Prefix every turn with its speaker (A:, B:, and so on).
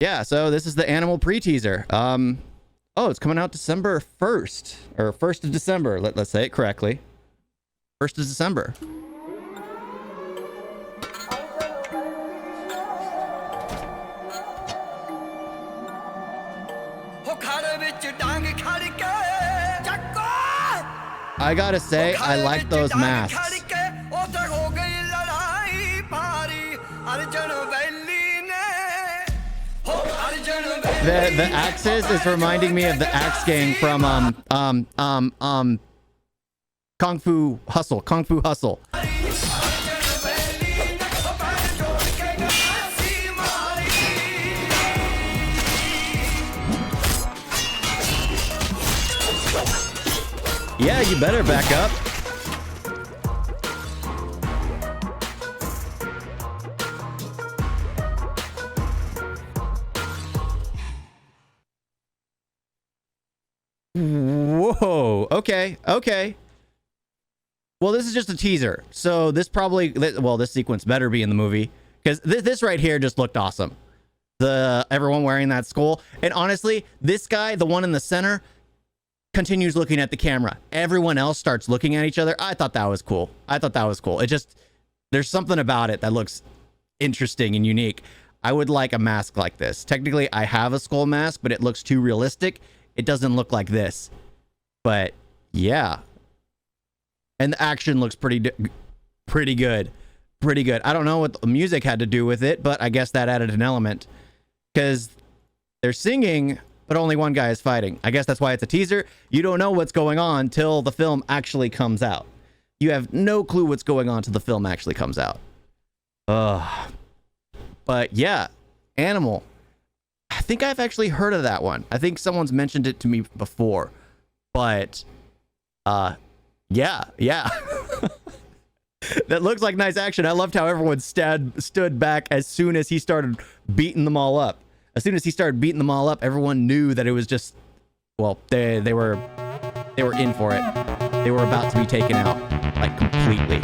A: yeah, so this is the Animal pre-teaser. Oh, it's coming out December 1st, or 1st of December. Let's say it correctly. 1st of December. I gotta say, I like those masks. The axes is reminding me of the axe gang from Kung Fu Hustle. Kung Fu Hustle. Yeah, you better back up. Whoa. Okay. Okay. Well, this is just a teaser. So this probably, well, this sequence better be in the movie because this right here just looked awesome. Everyone wearing that skull. And honestly, this guy, the one in the center, continues looking at the camera. Everyone else starts looking at each other. I thought that was cool. It just, there's something about it that looks interesting and unique. I would like a mask like this. Technically, I have a skull mask, but it looks too realistic. It doesn't look like this. But yeah. And the action looks pretty good. Pretty good. I don't know what the music had to do with it, but I guess that added an element. Because they're singing, but only one guy is fighting. I guess that's why it's a teaser. You don't know what's going on till the film actually comes out. You have no clue what's going on till the film actually comes out. But yeah, Animal. I think I've actually heard of that one. I think someone's mentioned it to me before. But yeah. That looks like nice action. I loved how everyone stood back as soon as he started beating them all up. As soon as he started beating them all up, everyone knew that it was just, well, they were in for it. They were about to be taken out, like, completely.